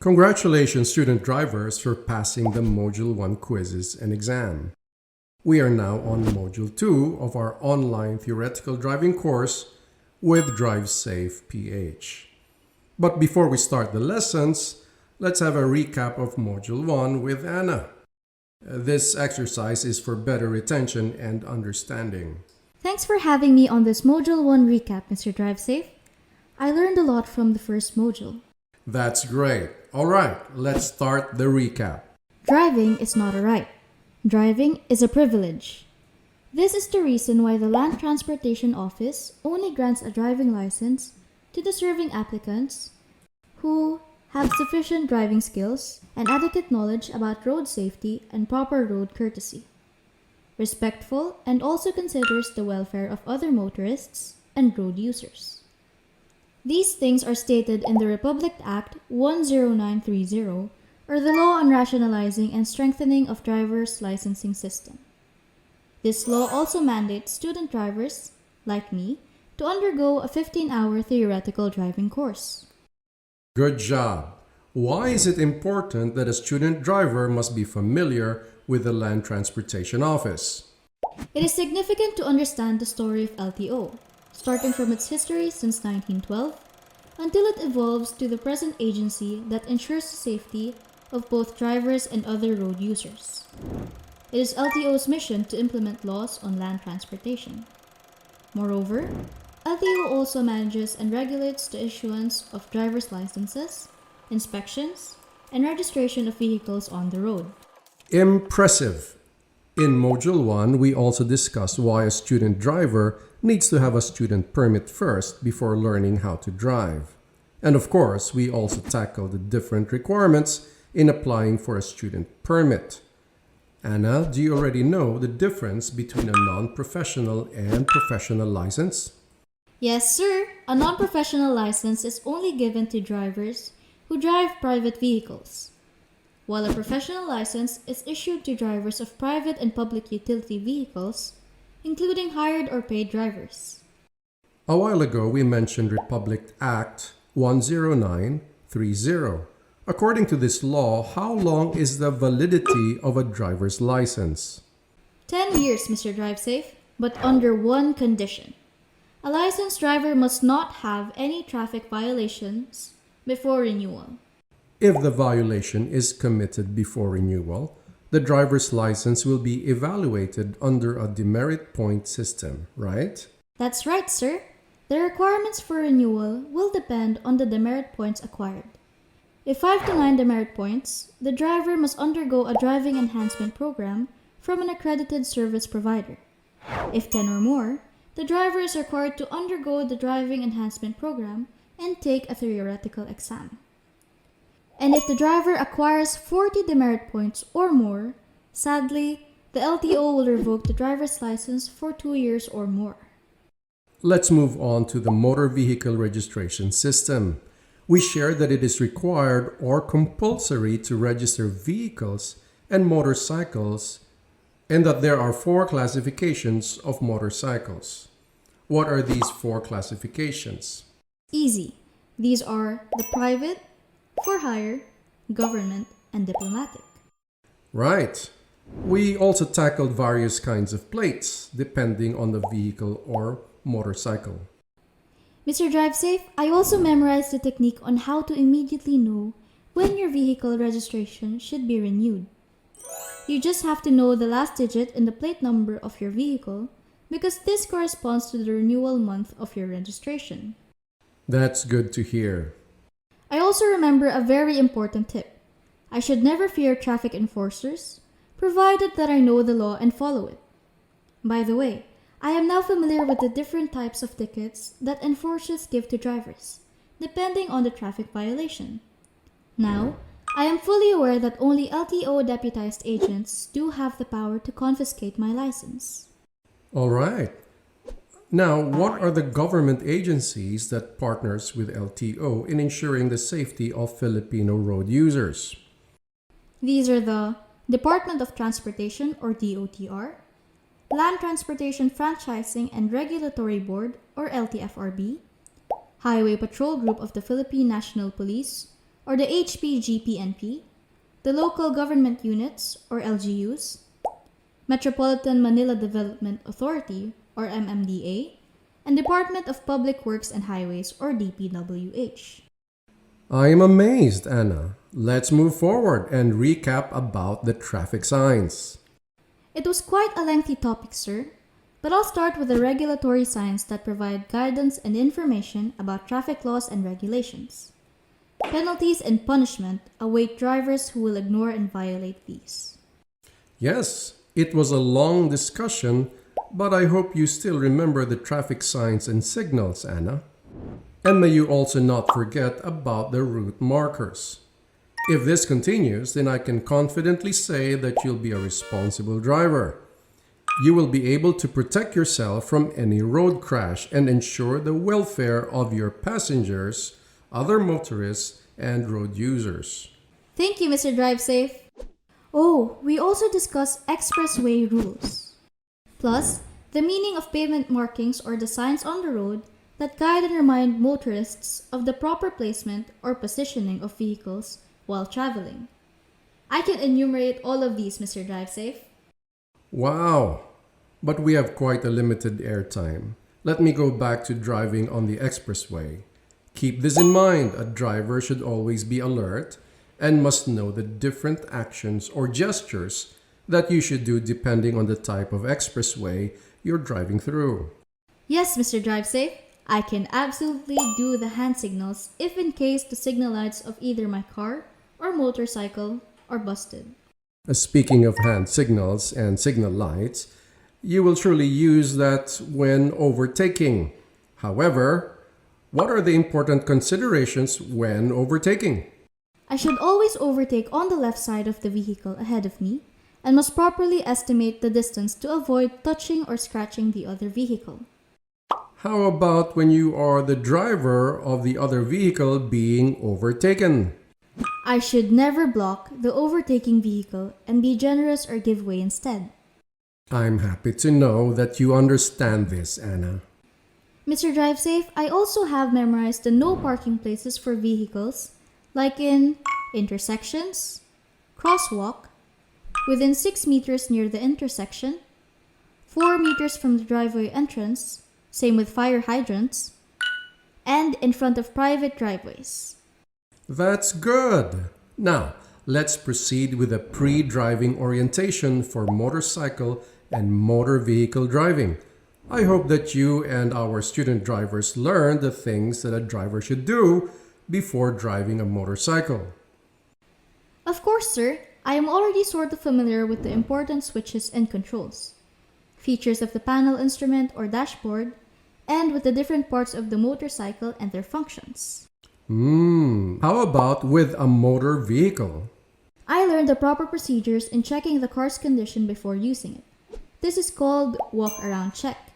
Congratulations, student drivers, for passing the Module 1 quizzes and exam. We are now on Module 2 of our online theoretical driving course with Drive Safe PH. But before we start the lessons, let's have a recap of Module 1 with Anna. This exercise is for better retention and understanding. Thanks for having me on this Module 1 recap, Mr. Drive Safe. I learned a lot from the first module. That's great. All right, let's start the recap. Driving is not a right. Driving is a privilege. This is the reason why the Land Transportation Office only grants a driving license to deserving applicants who have sufficient driving skills and adequate knowledge about road safety and proper road courtesy, respectful, and also considers the welfare of other motorists and road users. These things are stated in the Republic Act 10930, or the Law on Rationalizing and Strengthening of Drivers' Licensing System. This law also mandates student drivers, like me, to undergo a 15-hour theoretical driving course. Good job. Why is it important that a student driver must be familiar with the Land Transportation Office? It is significant to understand the story of LTO, starting from its history since 1912 until it evolves to the present agency that ensures the safety of both drivers and other road users. It is LTO's mission to implement laws on land transportation. Moreover, LTO also manages and regulates the issuance of driver's licenses, inspections, and registration of vehicles on the road. Impressive! In Module 1, we also discussed why a student driver needs to have a student permit first before learning how to drive. And of course, we also tackled the different requirements in applying for a student permit. Anna, do you already know the difference between a non-professional and professional license? Yes, sir. A non-professional license is only given to drivers who drive private vehicles, while a professional license is issued to drivers of private and public utility vehicles, including hired or paid drivers. A while ago, we mentioned Republic Act 10930. According to this law, how long is the validity of a driver's license? 10 years, Mr. Drive Safe, but under one condition. A licensed driver must not have any traffic violations before renewal. If the violation is committed before renewal, the driver's license will be evaluated under a demerit point system, right? That's right, sir. The requirements for renewal will depend on the demerit points acquired. If 5 to 9 demerit points, the driver must undergo a driving enhancement program from an accredited service provider. If 10 or more, the driver is required to undergo the driving enhancement program and take a theoretical exam. And if the driver acquires 40 demerit points or more, sadly, the LTO will revoke the driver's license for 2 years or more. Let's move on to the motor vehicle registration system. We shared that it is required or compulsory to register vehicles and motorcycles, and that there are 4 classifications of motorcycles. What are these 4 classifications? Easy. These are the private, for hire, government, and diplomatic. Right. We also tackled various kinds of plates depending on the vehicle or motorcycle. Mr. Drive Safe, I also memorized the technique on how to immediately know when your vehicle registration should be renewed. You just have to know the last digit in the plate number of your vehicle because this corresponds to the renewal month of your registration. That's good to hear. I also remember a very important tip. I should never fear traffic enforcers, provided that I know the law and follow it. By the way, I am now familiar with the different types of tickets that enforcers give to drivers, depending on the traffic violation. Now, I am fully aware that only LTO deputized agents do have the power to confiscate my license. All right. Now, what are the government agencies that partners with LTO in ensuring the safety of Filipino road users? These are the Department of Transportation or DOTR, Land Transportation Franchising and Regulatory Board or LTFRB, Highway Patrol Group of the Philippine National Police or the HPGPNP, the local government units or LGUs, Metropolitan Manila Development Authority or MMDA, and Department of Public Works and Highways or DPWH. I am amazed, Anna. Let's move forward and recap about the traffic signs. It was quite a lengthy topic, sir, but I'll start with the regulatory signs that provide guidance and information about traffic laws and regulations. Penalties and punishment await drivers who will ignore and violate these. Yes, it was a long discussion, but I hope you still remember the traffic signs and signals, Anna. And may you also not forget about the route markers. If this continues, then I can confidently say that you'll be a responsible driver. You will be able to protect yourself from any road crash and ensure the welfare of your passengers, other motorists, and road users. Thank you, Mr. Drive Safe. Oh, we also discussed expressway rules. Plus, the meaning of pavement markings or the signs on the road that guide and remind motorists of the proper placement or positioning of vehicles while traveling. I can enumerate all of these, Mr. Drive Safe. Wow! But we have quite a limited airtime. Let me go back to driving on the expressway. Keep this in mind, a driver should always be alert and must know the different actions or gestures that you should do depending on the type of expressway you're driving through. Yes, Mr. Drive Safe. I can absolutely do the hand signals if in case the signal lights of either my car or motorcycle are busted. Speaking of hand signals and signal lights, you will surely use that when overtaking. However, what are the important considerations when overtaking? I should always overtake on the left side of the vehicle ahead of me and must properly estimate the distance to avoid touching or scratching the other vehicle. How about when you are the driver of the other vehicle being overtaken? I should never block the overtaking vehicle and be generous or give way instead. I'm happy to know that you understand this, Anna. Mr. Drive Safe, I also have memorized the no parking places for vehicles, like in intersections, crosswalk, within 6 meters near the intersection, 4 meters from the driveway entrance, same with fire hydrants, and in front of private driveways. That's good. Now, let's proceed with a pre-driving orientation for motorcycle and motor vehicle driving. I hope that you and our student drivers learn the things that a driver should do before driving a motorcycle. Of course, sir. I am already sort of familiar with the important switches and controls, features of the panel instrument or dashboard, and with the different parts of the motorcycle and their functions. How about with a motor vehicle? I learned the proper procedures in checking the car's condition before using it. This is called walk-around check.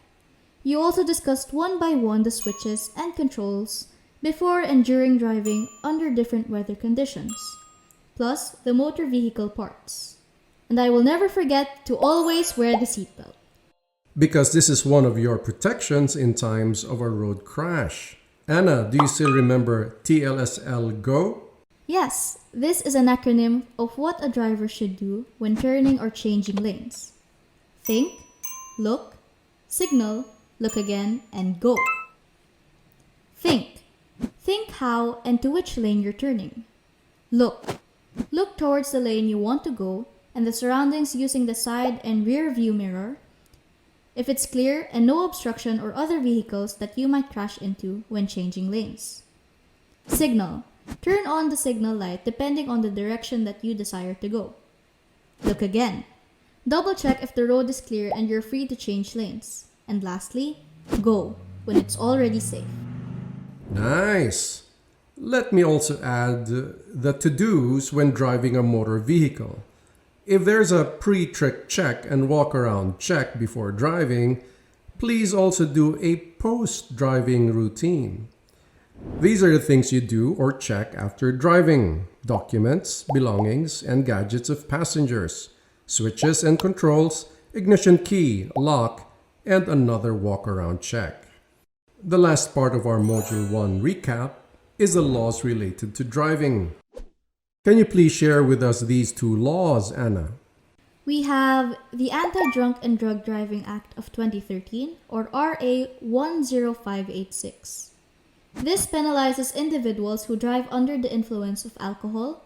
You also discussed one by one the switches and controls before and during driving under different weather conditions, plus the motor vehicle parts. And I will never forget to always wear the seatbelt. Because this is one of your protections in times of a road crash. Anna, do you still remember TLSL GO? Yes, this is an acronym of what a driver should do when turning or changing lanes. Think, look, signal, look again, and go. Think. Think how and to which lane you're turning. Look. Look towards the lane you want to go and the surroundings using the side and rear view mirror. If it's clear and no obstruction or other vehicles that you might crash into when changing lanes. Signal. Turn on the signal light depending on the direction that you desire to go. Look again. Double check if the road is clear and you're free to change lanes. And lastly, go when it's already safe. Nice! Let me also add the to-dos when driving a motor vehicle. If there's a pre-trick check and walk-around check before driving, please also do a post-driving routine. These are the things you do or check after driving: documents, belongings, and gadgets of passengers, switches and controls, ignition key, lock, and another walk-around check. The last part of our Module 1 recap is the laws related to driving. Can you please share with us these two laws, Anna? We have the Anti-Drunk and Drug Driving Act of 2013, or RA 10586. This penalizes individuals who drive under the influence of alcohol,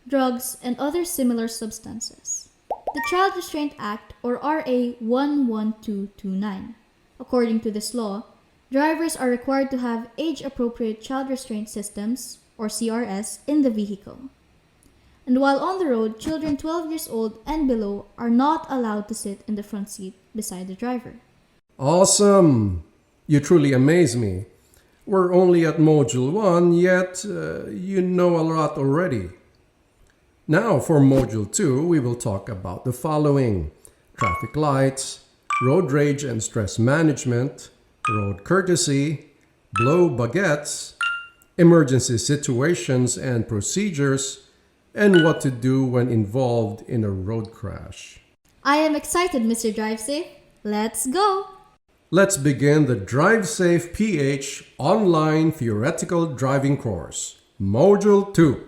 drugs, and other similar substances. The Child Restraint Act, or RA 11229. According to this law, drivers are required to have age-appropriate child restraint systems, or CRS, in the vehicle. And while on the road, children 12 years old and below are not allowed to sit in the front seat beside the driver. Awesome! You truly amaze me. We're only at Module 1, yet you know a lot already. Now for Module 2, we will talk about the following: traffic lights, road rage and stress management, road courtesy, blow baguettes, emergency situations and procedures, and what to do when involved in a road crash. I am excited, Mr. Drive Safe. Let's go! Let's begin the Drive Safe PH online theoretical driving course, Module 2.